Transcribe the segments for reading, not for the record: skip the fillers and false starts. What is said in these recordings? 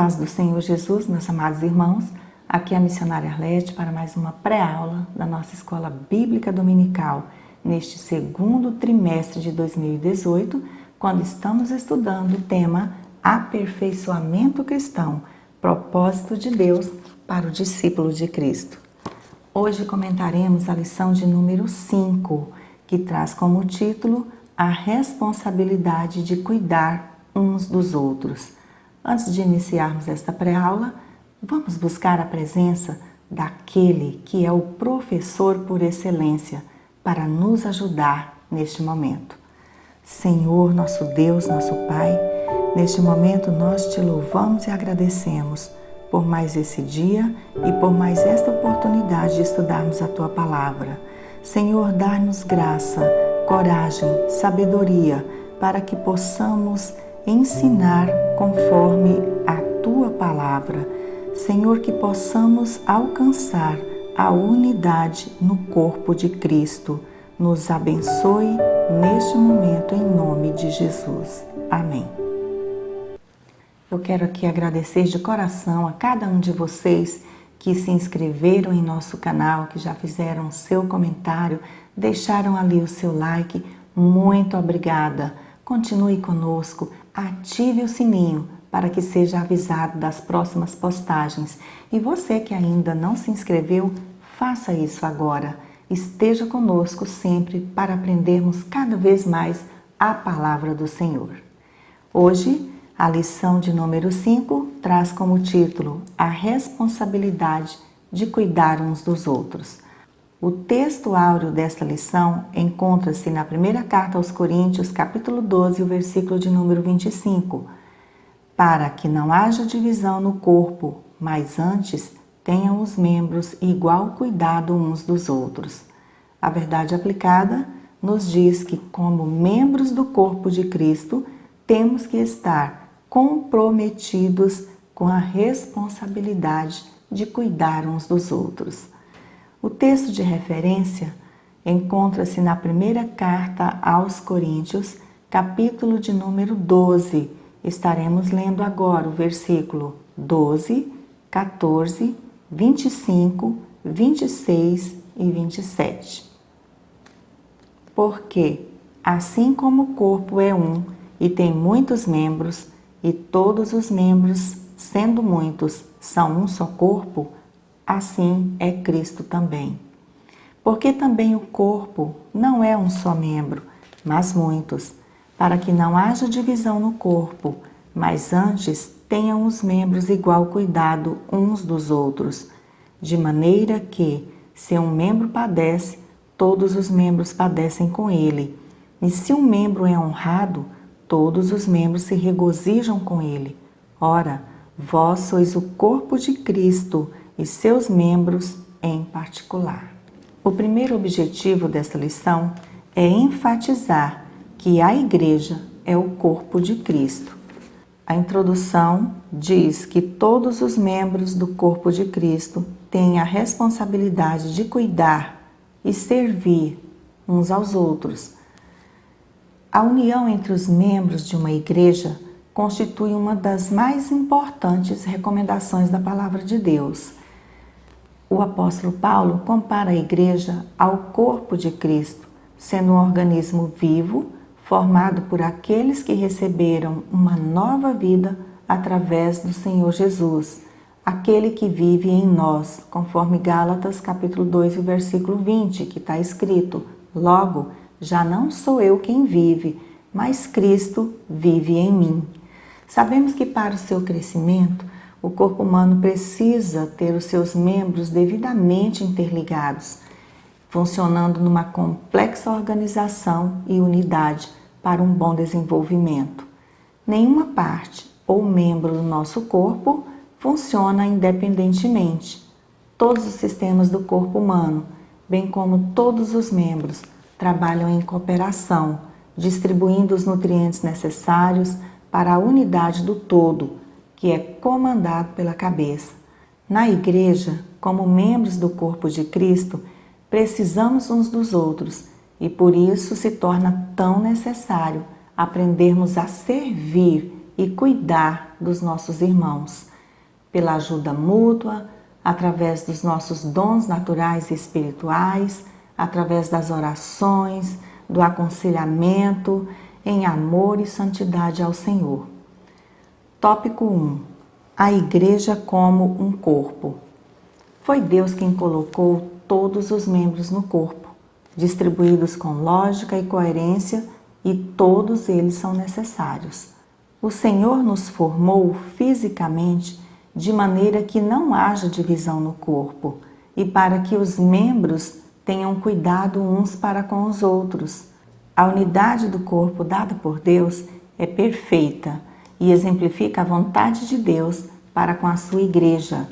paz do Senhor Jesus, meus amados irmãos, aqui é a missionária Arlete para mais uma pré-aula da nossa Escola Bíblica Dominical, neste segundo trimestre de 2018, quando estamos estudando o tema Aperfeiçoamento Cristão, propósito de Deus para o discípulo de Cristo. Hoje comentaremos a lição de número 5, que traz como título A Responsabilidade de Cuidar uns dos Outros. Antes de iniciarmos esta pré-aula, vamos buscar a presença daquele que é o professor por excelência para nos ajudar neste momento. Senhor, nosso Deus, nosso Pai, neste momento nós te louvamos e agradecemos por mais esse dia e por mais esta oportunidade de estudarmos a Tua Palavra. Senhor, dá-nos graça, coragem, sabedoria para que possamos ensinar conforme a Tua Palavra. Senhor, que possamos alcançar a unidade no corpo de Cristo. Nos abençoe neste momento em nome de Jesus. Amém. Eu quero aqui agradecer de coração a cada um de vocês que se inscreveram em nosso canal, que já fizeram o seu comentário, deixaram ali o seu like. Muito obrigada. Continue conosco, ative o sininho para que seja avisado das próximas postagens. E você que ainda não se inscreveu, faça isso agora. Esteja conosco sempre para aprendermos cada vez mais a palavra do Senhor. Hoje, a lição de número 5 traz como título A Responsabilidade de Cuidar uns dos Outros. O texto áureo desta lição encontra-se na primeira carta aos Coríntios, capítulo 12, o versículo de número 25. Para que não haja divisão no corpo, mas antes tenham os membros igual cuidado uns dos outros. A verdade aplicada nos diz que, como membros do corpo de Cristo, temos que estar comprometidos com a responsabilidade de cuidar uns dos outros. O texto de referência encontra-se na primeira carta aos Coríntios, capítulo de número 12. Estaremos lendo agora o versículo 12, 14, 25, 26 e 27. Porque, assim como o corpo é um e tem muitos membros, e todos os membros, sendo muitos, são um só corpo, assim é Cristo também. Porque também o corpo não é um só membro, mas muitos, para que não haja divisão no corpo, mas antes tenham os membros igual cuidado uns dos outros, de maneira que, se um membro padece, todos os membros padecem com ele. E se um membro é honrado, todos os membros se regozijam com ele. Ora, vós sois o corpo de Cristo e seus membros em particular. O primeiro objetivo desta lição é enfatizar que a igreja é o corpo de Cristo. A introdução diz que todos os membros do corpo de Cristo têm a responsabilidade de cuidar e servir uns aos outros. A união entre os membros de uma igreja constitui uma das mais importantes recomendações da Palavra de Deus. O apóstolo Paulo compara a igreja ao corpo de Cristo, sendo um organismo vivo, formado por aqueles que receberam uma nova vida através do Senhor Jesus, aquele que vive em nós, conforme Gálatas capítulo 2, versículo 20, que está escrito: Logo, já não sou eu quem vive, mas Cristo vive em mim. Sabemos que para o seu crescimento, o corpo humano precisa ter os seus membros devidamente interligados, funcionando numa complexa organização e unidade para um bom desenvolvimento. Nenhuma parte ou membro do nosso corpo funciona independentemente. Todos os sistemas do corpo humano, bem como todos os membros, trabalham em cooperação, distribuindo os nutrientes necessários para a unidade do todo, que é comandado pela cabeça. Na igreja, como membros do corpo de Cristo, precisamos uns dos outros e por isso se torna tão necessário aprendermos a servir e cuidar dos nossos irmãos. pela ajuda mútua, através dos nossos dons naturais e espirituais, através das orações, do aconselhamento, em amor e santidade ao Senhor. Tópico 1. A Igreja como um corpo. Foi Deus quem colocou todos os membros no corpo, distribuídos com lógica e coerência, e todos eles são necessários. O Senhor nos formou fisicamente de maneira que não haja divisão no corpo e para que os membros tenham cuidado uns para com os outros. A unidade do corpo dada por Deus é perfeita e exemplifica a vontade de Deus para com a sua igreja.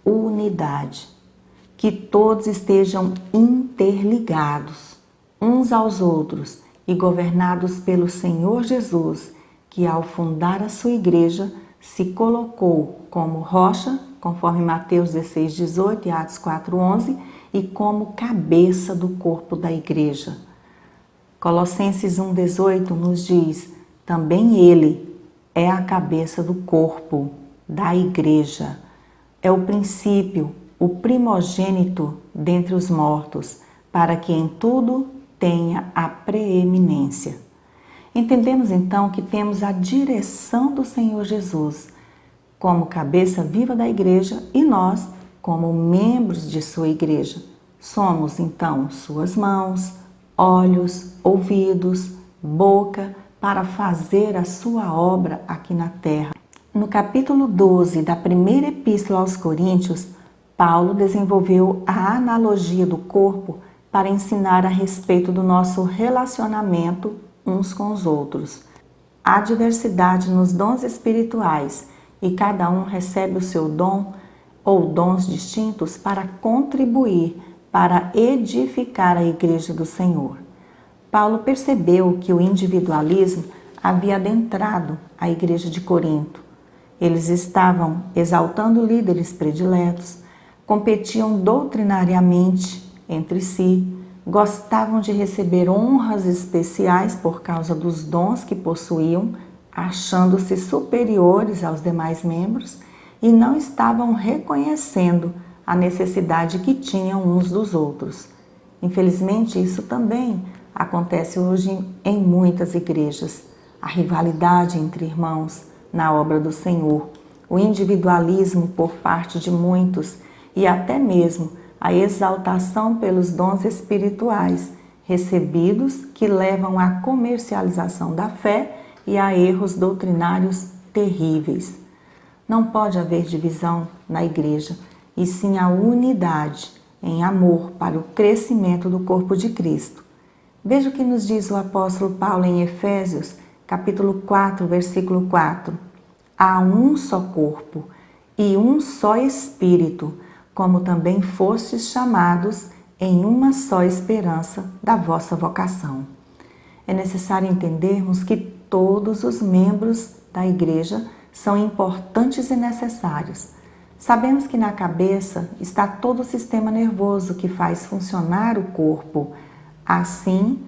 Unidade. Que todos estejam interligados uns aos outros e governados pelo Senhor Jesus, que ao fundar a sua igreja se colocou como rocha, conforme Mateus 16:18 e Atos 4:11, e como cabeça do corpo da igreja. Colossenses 1:18 nos diz: também ele é a cabeça do corpo, da igreja. É o princípio, o primogênito dentre os mortos, para que em tudo tenha a preeminência. Entendemos então que temos a direção do Senhor Jesus como cabeça viva da igreja e nós como membros de sua igreja. Somos então suas mãos, olhos, ouvidos, boca para fazer a sua obra aqui na terra. No capítulo 12 da primeira epístola aos Coríntios, Paulo desenvolveu a analogia do corpo para ensinar a respeito do nosso relacionamento uns com os outros. Há diversidade nos dons espirituais e cada um recebe o seu dom ou dons distintos para contribuir, para edificar a igreja do Senhor. Paulo percebeu que o individualismo havia adentrado a igreja de Corinto. Eles estavam exaltando líderes prediletos, competiam doutrinariamente entre si, gostavam de receber honras especiais por causa dos dons que possuíam, achando-se superiores aos demais membros e não estavam reconhecendo a necessidade que tinham uns dos outros. Infelizmente, isso também acontece hoje em muitas igrejas. A rivalidade entre irmãos na obra do Senhor, o individualismo por parte de muitos e até mesmo a exaltação pelos dons espirituais recebidos que levam à comercialização da fé e a erros doutrinários terríveis. Não pode haver divisão na igreja, e sim a unidade em amor para o crescimento do corpo de Cristo. Veja o que nos diz o apóstolo Paulo em Efésios, capítulo 4, versículo 4. Há um só corpo e um só Espírito, como também fostes chamados em uma só esperança da vossa vocação. É necessário entendermos que todos os membros da igreja são importantes e necessários. Sabemos que na cabeça está todo o sistema nervoso que faz funcionar o corpo. Assim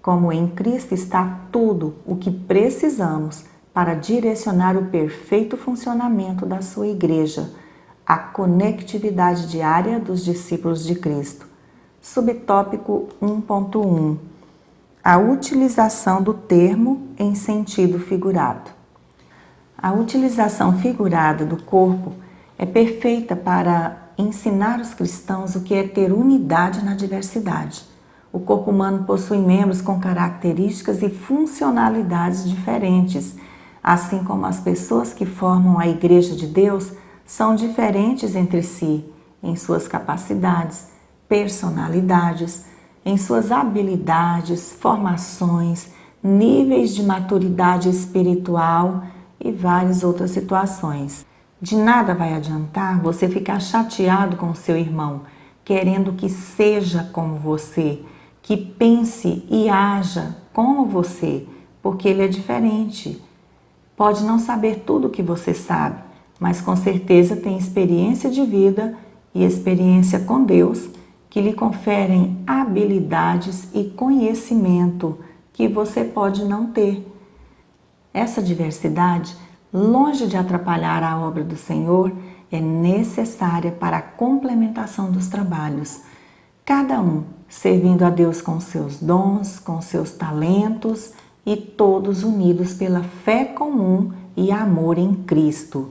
como em Cristo está tudo o que precisamos para direcionar o perfeito funcionamento da sua igreja, a conectividade diária dos discípulos de Cristo. Subtópico 1.1. A utilização do termo em sentido figurado. A utilização figurada do corpo é perfeita para ensinar os cristãos o que é ter unidade na diversidade. O corpo humano possui membros com características e funcionalidades diferentes, assim como as pessoas que formam a Igreja de Deus são diferentes entre si em suas capacidades, personalidades, em suas habilidades, formações, níveis de maturidade espiritual e várias outras situações. De nada vai adiantar você ficar chateado com o seu irmão, querendo que seja como você, que pense e haja como você, porque ele é diferente. Pode não saber tudo o que você sabe, mas com certeza tem experiência de vida e experiência com Deus que lhe conferem habilidades e conhecimento que você pode não ter. Essa diversidade longe de atrapalhar a obra do Senhor, é necessária para a complementação dos trabalhos. Cada um servindo a Deus com seus dons, com seus talentos e todos unidos pela fé comum e amor em Cristo.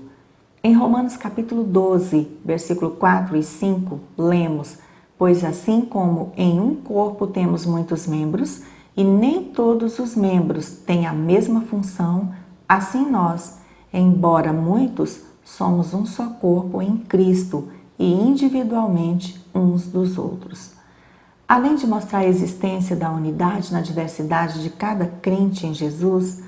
Em Romanos capítulo 12, versículo 4 e 5, lemos: pois assim como em um corpo temos muitos membros, e nem todos os membros têm a mesma função, assim nós, embora muitos, somos um só corpo em Cristo e individualmente uns dos outros. Além de mostrar a existência da unidade na diversidade de cada crente em Jesus,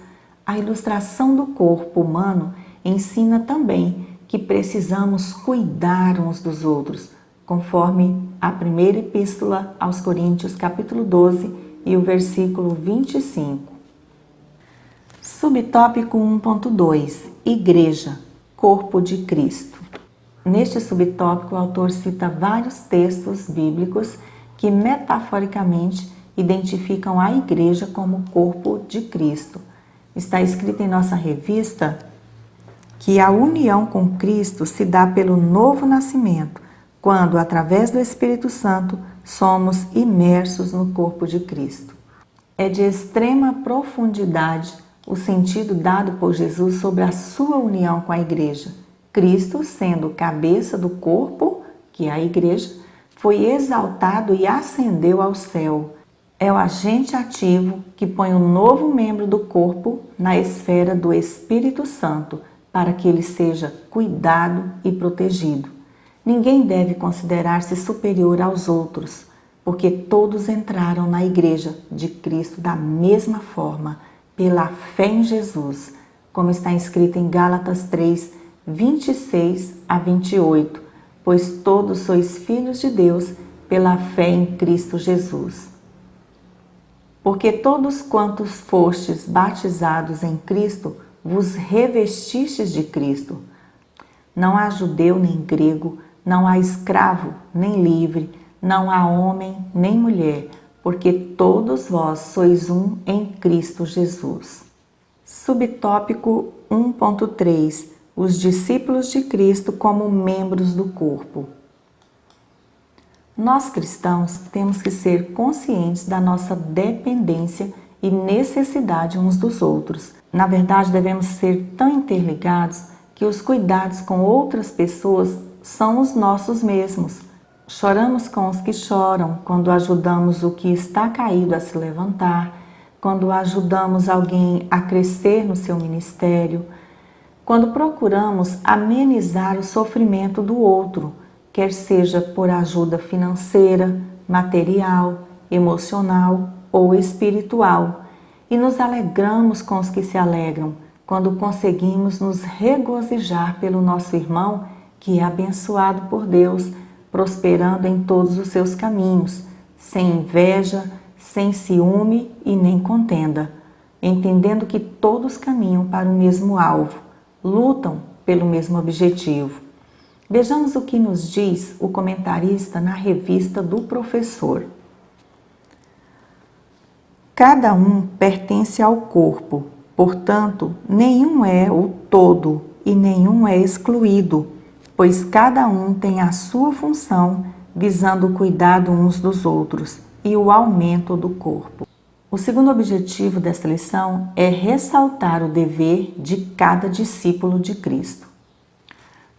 a ilustração do corpo humano ensina também que precisamos cuidar uns dos outros, conforme a primeira epístola aos Coríntios, capítulo 12 e o versículo 25. Subtópico 1.2 Igreja, Corpo de Cristo. Neste subtópico, o autor cita vários textos bíblicos que metaforicamente identificam a igreja como corpo de Cristo. Está escrito em nossa revista que a união com Cristo se dá pelo novo nascimento, quando, através do Espírito Santo, somos imersos no corpo de Cristo. É de extrema profundidade o sentido dado por Jesus sobre a sua união com a igreja. Cristo, sendo cabeça do corpo, que é a igreja, foi exaltado e ascendeu ao céu. É o agente ativo que põe um novo membro do corpo na esfera do Espírito Santo, para que ele seja cuidado e protegido. Ninguém deve considerar-se superior aos outros, porque todos entraram na igreja de Cristo da mesma forma, pela fé em Jesus, como está escrito em Gálatas 3, 26 a 28, pois todos sois filhos de Deus pela fé em Cristo Jesus. Porque todos quantos fostes batizados em Cristo, vos revestistes de Cristo. Não há judeu nem grego, não há escravo nem livre, não há homem nem mulher, porque todos vós sois um em Cristo Jesus. Subtópico 1.3 Os discípulos de Cristo como membros do corpo. Nós cristãos temos que ser conscientes da nossa dependência e necessidade uns dos outros. Na verdade, devemos ser tão interligados que os cuidados com outras pessoas são os nossos mesmos. Choramos com os que choram, quando ajudamos o que está caído a se levantar, quando ajudamos alguém a crescer no seu ministério, quando procuramos amenizar o sofrimento do outro, quer seja por ajuda financeira, material, emocional ou espiritual, e nos alegramos com os que se alegram, quando conseguimos nos regozijar pelo nosso irmão que é abençoado por Deus, prosperando em todos os seus caminhos, sem inveja, sem ciúme e nem contenda, entendendo que todos caminham para o mesmo alvo, lutam pelo mesmo objetivo. Vejamos o que nos diz o comentarista na revista do professor. Cada um pertence ao corpo, portanto, nenhum é o todo e nenhum é excluído, pois cada um tem a sua função visando o cuidado uns dos outros e o aumento do corpo. O segundo objetivo desta lição é ressaltar o dever de cada discípulo de Cristo.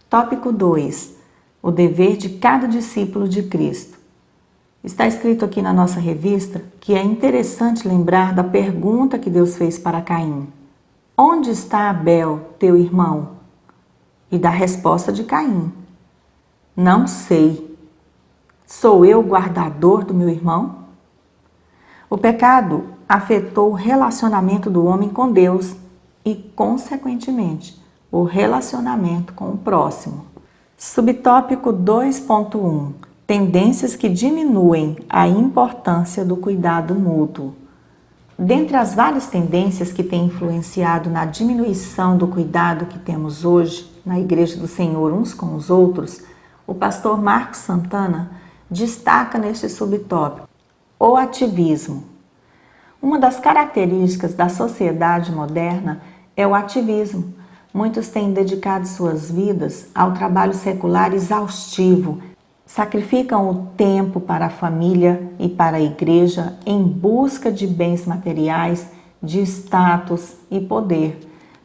Tópico 2. O dever de cada discípulo de Cristo. Está escrito aqui na nossa revista que é interessante lembrar da pergunta que Deus fez para Caim. Onde está Abel, teu irmão? E da resposta de Caim. Não sei. Sou eu o guardador do meu irmão? O pecado afetou o relacionamento do homem com Deus e, consequentemente, o relacionamento com o próximo. Subtópico 2.1 Tendências que diminuem a importância do cuidado mútuo. Dentre as várias tendências que têm influenciado na diminuição do cuidado que temos hoje na Igreja do Senhor uns com os outros, o pastor Marcos Santana destaca neste subtópico o ativismo. Uma das características da sociedade moderna é o ativismo. muitos têm dedicado suas vidas ao trabalho secular exaustivo, sacrificam o tempo para a família e para a igreja em busca de bens materiais, de status e poder.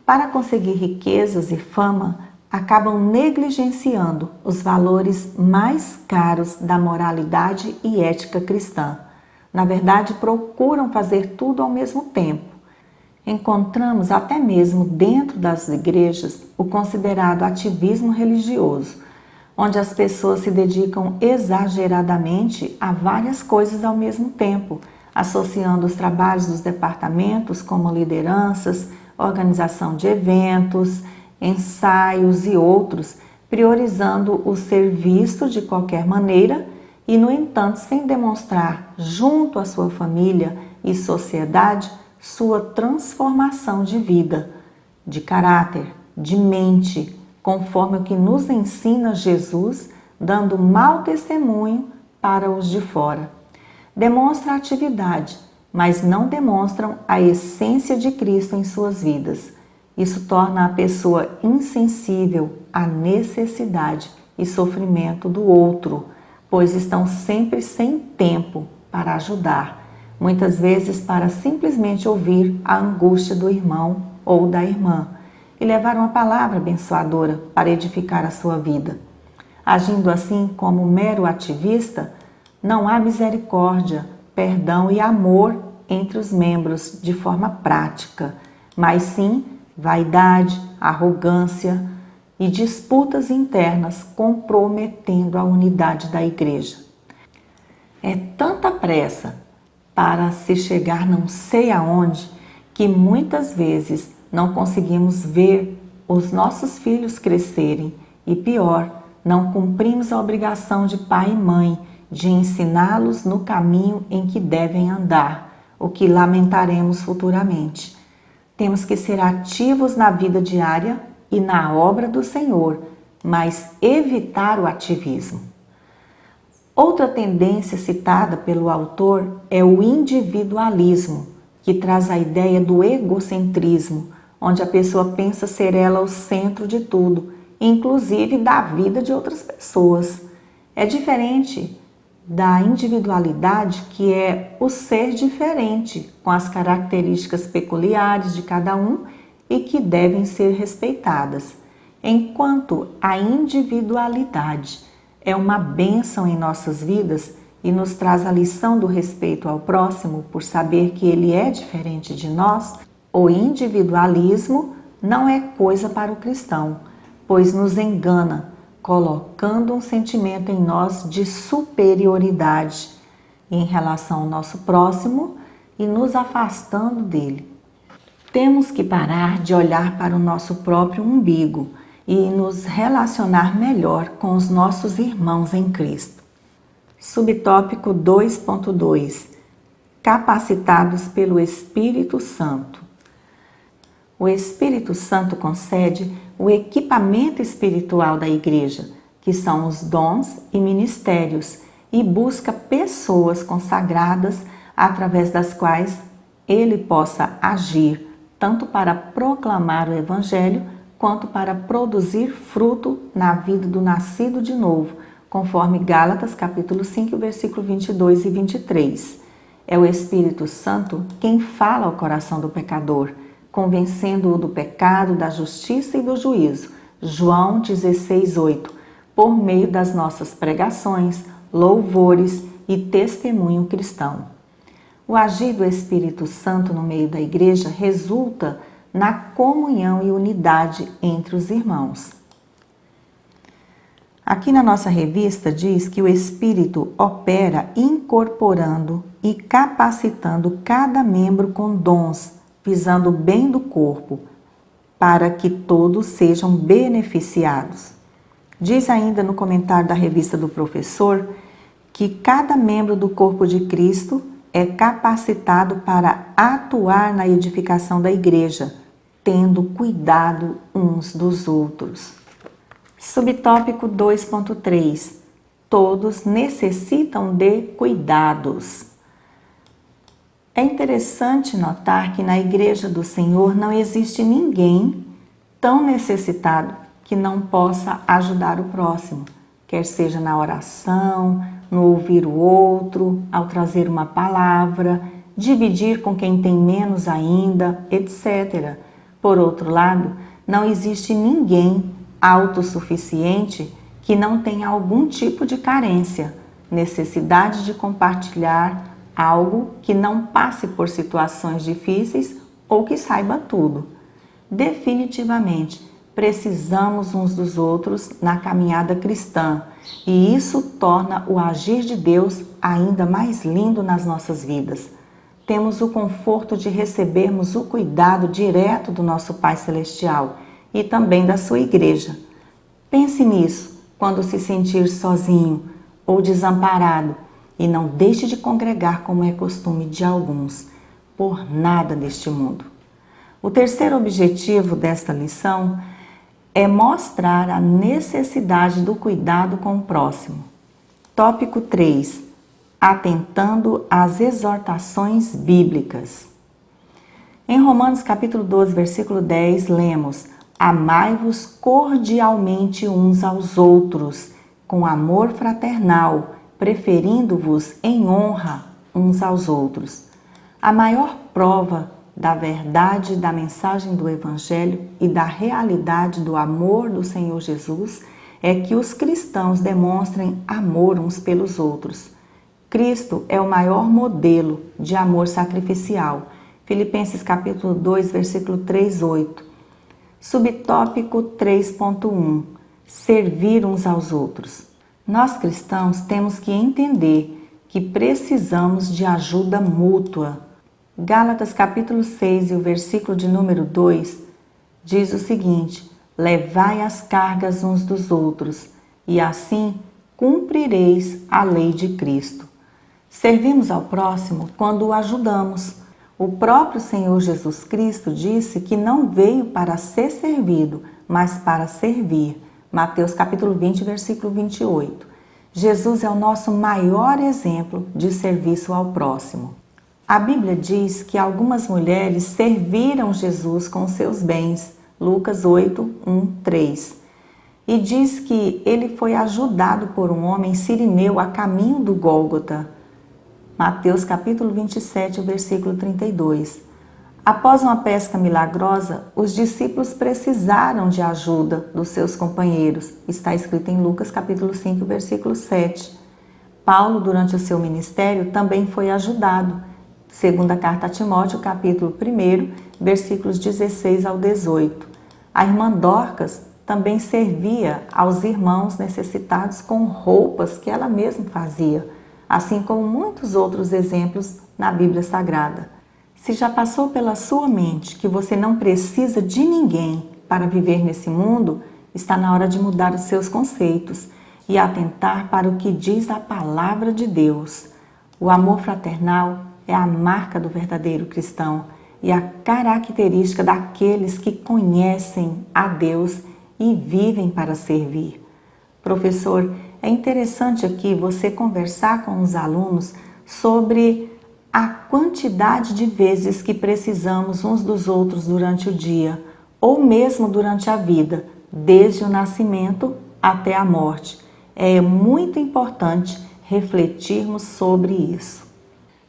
Para conseguir riquezas e fama, acabam negligenciando os valores mais caros da moralidade e ética cristã. Na verdade, procuram fazer tudo ao mesmo tempo. Encontramos até mesmo dentro das igrejas o considerado ativismo religioso, onde as pessoas se dedicam exageradamente a várias coisas ao mesmo tempo, associando os trabalhos dos departamentos como lideranças, organização de eventos, ensaios e outros, priorizando o ser visto de qualquer maneira e, no entanto, sem demonstrar junto à sua família e sociedade sua transformação de vida, de caráter, de mente, conforme o que nos ensina Jesus, dando mau testemunho para os de fora. Demonstram atividade, mas não demonstram a essência de Cristo em suas vidas. Isso torna a pessoa insensível à necessidade e sofrimento do outro, pois estão sempre sem tempo para ajudar, muitas vezes para simplesmente ouvir a angústia do irmão ou da irmã e levar uma palavra abençoadora para edificar a sua vida. Agindo assim como mero ativista, não há misericórdia, perdão e amor entre os membros de forma prática, mas sim vaidade, arrogância e disputas internas comprometendo a unidade da igreja. É tanta pressa para se chegar não sei aonde que muitas vezes não conseguimos ver os nossos filhos crescerem e, pior, não cumprimos a obrigação de pai e mãe de ensiná-los no caminho em que devem andar, o que lamentaremos futuramente. Temos que ser ativos na vida diária e na obra do Senhor, mas evitar o ativismo. Outra tendência citada pelo autor é o individualismo, que traz a ideia do egocentrismo, onde a pessoa pensa ser ela o centro de tudo, inclusive da vida de outras pessoas. É diferente da individualidade, que é o ser diferente, com as características peculiares de cada um e que devem ser respeitadas. Enquanto a individualidade é uma bênção em nossas vidas e nos traz a lição do respeito ao próximo por saber que ele é diferente de nós, o individualismo não é coisa para o cristão, pois nos engana, colocando um sentimento em nós de superioridade em relação ao nosso próximo e nos afastando dele. Temos que parar de olhar para o nosso próprio umbigo e nos relacionar melhor com os nossos irmãos em Cristo. Subtópico 2.2 Capacitados pelo Espírito Santo. O Espírito Santo concede o equipamento espiritual da igreja, que são os dons e ministérios, e busca pessoas consagradas através das quais ele possa agir, tanto para proclamar o Evangelho, quanto para produzir fruto na vida do nascido de novo, conforme Gálatas capítulo 5, versículo 22 e 23. É o Espírito Santo quem fala ao coração do pecador, convencendo-o do pecado, da justiça e do juízo. João 16:8, por meio das nossas pregações, louvores e testemunho cristão. O agir do Espírito Santo no meio da igreja resulta na comunhão e unidade entre os irmãos. Aqui na nossa revista diz que o Espírito opera incorporando e capacitando cada membro com dons, visando o bem do corpo, para que todos sejam beneficiados. Diz ainda no comentário da revista do professor que cada membro do corpo de Cristo é capacitado para atuar na edificação da igreja, tendo cuidado uns dos outros. Subtópico 2.3 Todos necessitam de cuidados. É interessante notar que na Igreja do Senhor não existe ninguém tão necessitado que não possa ajudar o próximo, quer seja na oração, no ouvir o outro, ao trazer uma palavra, dividir com quem tem menos ainda, etc. Por outro lado, não existe ninguém autossuficiente que não tenha algum tipo de carência, necessidade de compartilhar algo, que não passe por situações difíceis ou que saiba tudo. Definitivamente, precisamos uns dos outros na caminhada cristã, e isso torna o agir de Deus ainda mais lindo nas nossas vidas. Temos o conforto de recebermos o cuidado direto do nosso Pai Celestial e também da sua igreja. Pense nisso quando se sentir sozinho ou desamparado, e não deixe de congregar como é costume de alguns, por nada neste mundo. O terceiro objetivo desta lição é mostrar a necessidade do cuidado com o próximo. Tópico 3. Atentando às exortações bíblicas. Em Romanos capítulo 12, versículo 10, lemos: Amai-vos cordialmente uns aos outros, com amor fraternal, preferindo-vos em honra uns aos outros. A maior prova da verdade da mensagem do Evangelho e da realidade do amor do Senhor Jesus é que os cristãos demonstrem amor uns pelos outros. Cristo é o maior modelo de amor sacrificial. Filipenses capítulo 2, versículo 3, 8. Subtópico 3.1. Servir uns aos outros. Nós cristãos temos que entender que precisamos de ajuda mútua. Gálatas capítulo 6 e o versículo de número 2 diz o seguinte: levai as cargas uns dos outros, e assim cumprireis a lei de Cristo. Servimos ao próximo quando o ajudamos. O próprio Senhor Jesus Cristo disse que não veio para ser servido, mas para servir. Mateus capítulo 20, versículo 28. Jesus é o nosso maior exemplo de serviço ao próximo. A Bíblia diz que algumas mulheres serviram Jesus com seus bens. Lucas 8, 1, 3. E diz que ele foi ajudado por um homem sirineu a caminho do Gólgota. Mateus capítulo 27, versículo 32. Após uma pesca milagrosa, os discípulos precisaram de ajuda dos seus companheiros. Está escrito em Lucas capítulo 5, versículo 7. Paulo, durante o seu ministério, também foi ajudado. Segunda carta a Timóteo, capítulo 1, versículos 16 ao 18. A irmã Dorcas também servia aos irmãos necessitados com roupas que ela mesma fazia, assim como muitos outros exemplos na Bíblia Sagrada. Se já passou pela sua mente que você não precisa de ninguém para viver nesse mundo, está na hora de mudar os seus conceitos e atentar para o que diz a palavra de Deus. O amor fraternal é a marca do verdadeiro cristão e a característica daqueles que conhecem a Deus e vivem para servir. Professor, é interessante aqui você conversar com os alunos sobre a quantidade de vezes que precisamos uns dos outros durante o dia, ou mesmo durante a vida, desde o nascimento até a morte. É muito importante refletirmos sobre isso.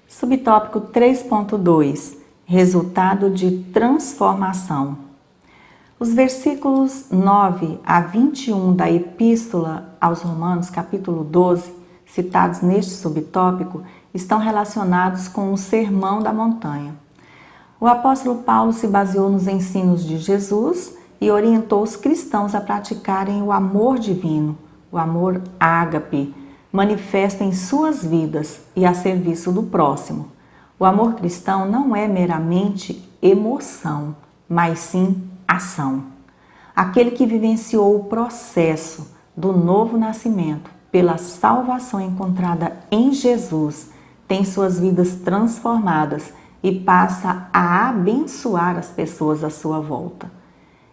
Subtópico 3.2. Resultado de transformação. Os versículos 9 a 21 da Epístola aos Romanos, capítulo 12, citados neste subtópico, estão relacionados com o Sermão da Montanha. O apóstolo Paulo se baseou nos ensinos de Jesus e orientou os cristãos a praticarem o amor divino, o amor ágape, manifesta em suas vidas e a serviço do próximo. O amor cristão não é meramente emoção, mas sim ação. Aquele que vivenciou o processo do novo nascimento pela salvação encontrada em Jesus tem suas vidas transformadas e passa a abençoar as pessoas à sua volta.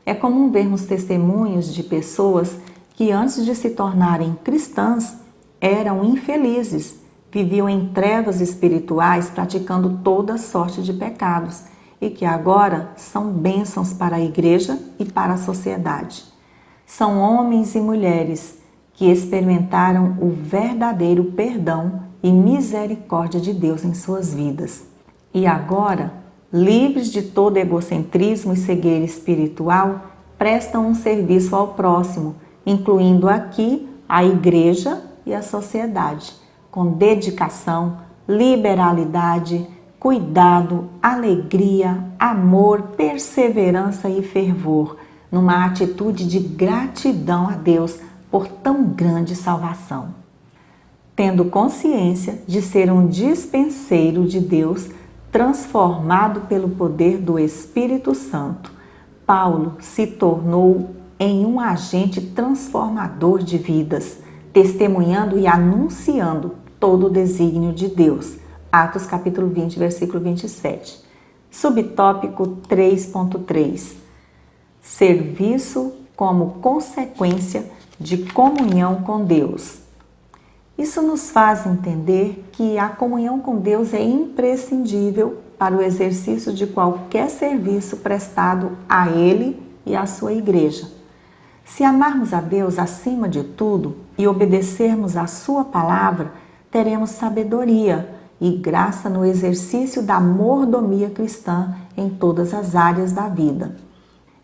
É comum vermos testemunhos de pessoas que antes de se tornarem cristãs eram infelizes, viviam em trevas espirituais praticando toda sorte de pecados e que agora são bênçãos para a igreja e para a sociedade. São homens e mulheres que experimentaram o verdadeiro perdão e misericórdia de Deus em suas vidas. E agora, livres de todo egocentrismo e cegueira espiritual, prestam um serviço ao próximo, incluindo aqui a igreja e a sociedade, com dedicação, liberalidade, cuidado, alegria, amor, perseverança e fervor, numa atitude de gratidão a Deus por tão grande salvação. Tendo consciência de ser um dispenseiro de Deus, transformado pelo poder do Espírito Santo, Paulo se tornou em um agente transformador de vidas, testemunhando e anunciando todo o desígnio de Deus. Atos capítulo 20, versículo 27. Subtópico 3.3. Serviço como consequência de comunhão com Deus. Isso nos faz entender que a comunhão com Deus é imprescindível para o exercício de qualquer serviço prestado a Ele e à sua igreja. Se amarmos a Deus acima de tudo e obedecermos à sua palavra, teremos sabedoria e graça no exercício da mordomia cristã em todas as áreas da vida.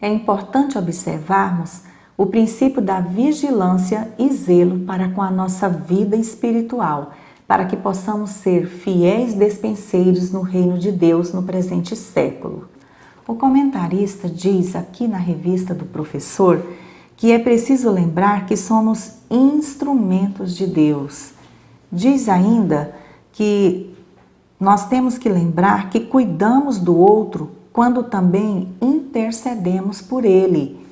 É importante observarmos o princípio da vigilância e zelo para com a nossa vida espiritual, para que possamos ser fiéis despenseiros no reino de Deus no presente século. O comentarista diz aqui na revista do professor que é preciso lembrar que somos instrumentos de Deus. Diz ainda que nós temos que lembrar que cuidamos do outro quando também intercedemos por ele.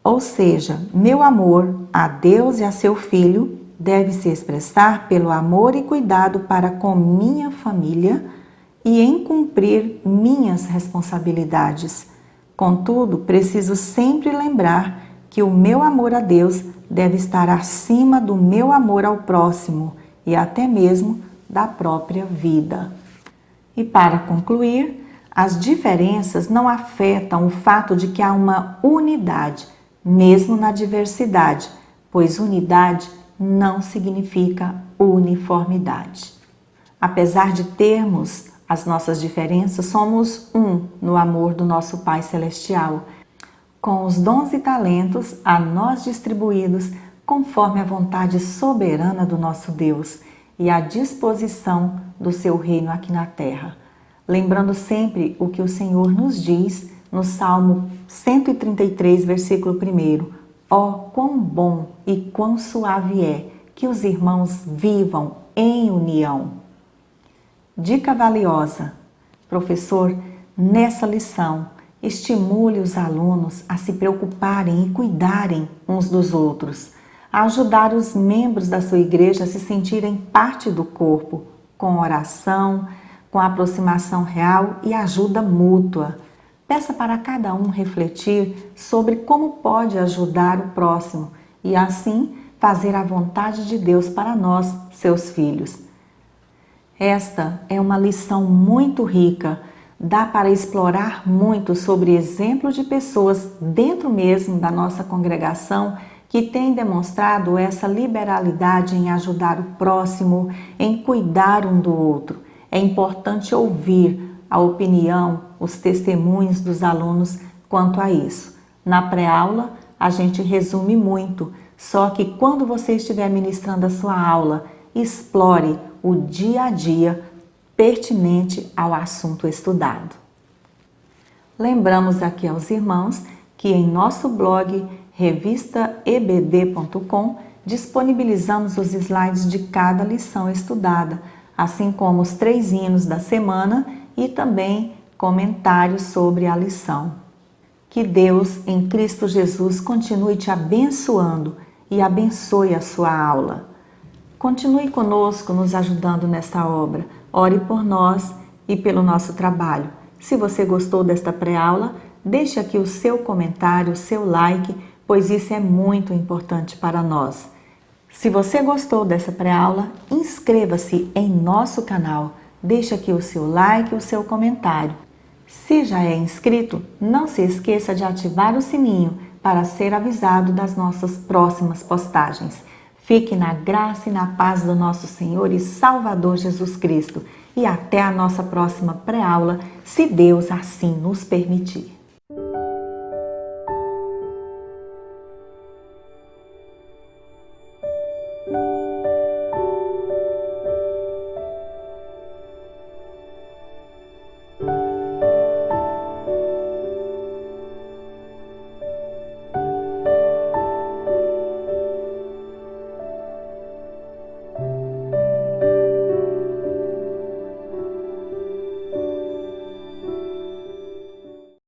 Ou seja, meu amor a Deus e a seu Filho deve se expressar pelo amor e cuidado para com minha família e em cumprir minhas responsabilidades. Contudo, preciso sempre lembrar que o meu amor a Deus deve estar acima do meu amor ao próximo e até mesmo da própria vida. E para concluir, as diferenças não afetam o fato de que há uma unidade, mesmo na diversidade, pois unidade não significa uniformidade. Apesar de termos as nossas diferenças, somos um no amor do nosso Pai Celestial, com os dons e talentos a nós distribuídos conforme a vontade soberana do nosso Deus e a disposição do seu reino aqui na terra. Lembrando sempre o que o Senhor nos diz no Salmo 133, versículo 1. Ó, quão bom e quão suave é que os irmãos vivam em união. Dica valiosa. Professor, nessa lição, estimule os alunos a se preocuparem e cuidarem uns dos outros, a ajudar os membros da sua igreja a se sentirem parte do corpo, com oração, com aproximação real e ajuda mútua. Peça para cada um refletir sobre como pode ajudar o próximo e assim fazer a vontade de Deus para nós, seus filhos. Esta é uma lição muito rica. Dá para explorar muito sobre exemplos de pessoas dentro mesmo da nossa congregação que têm demonstrado essa liberalidade em ajudar o próximo, em cuidar um do outro. É importante ouvir a opinião, os testemunhos dos alunos quanto a isso. Na pré-aula, a gente resume muito, só que quando você estiver ministrando a sua aula, explore o dia a dia pertinente ao assunto estudado. Lembramos aqui aos irmãos que em nosso blog revistaebd.com disponibilizamos os slides de cada lição estudada, assim como os 3 hinos da semana e também comentários sobre a lição. Que Deus, em Cristo Jesus, continue te abençoando e abençoe a sua aula. Continue conosco nos ajudando nesta obra. Ore por nós e pelo nosso trabalho. Se você gostou desta pré-aula, deixe aqui o seu comentário, o seu like, pois isso é muito importante para nós. Se você gostou dessa pré-aula, inscreva-se em nosso canal. Deixe aqui o seu like e o seu comentário. Se já é inscrito, não se esqueça de ativar o sininho para ser avisado das nossas próximas postagens. Fique na graça e na paz do nosso Senhor e Salvador Jesus Cristo. E até a nossa próxima pré-aula, se Deus assim nos permitir.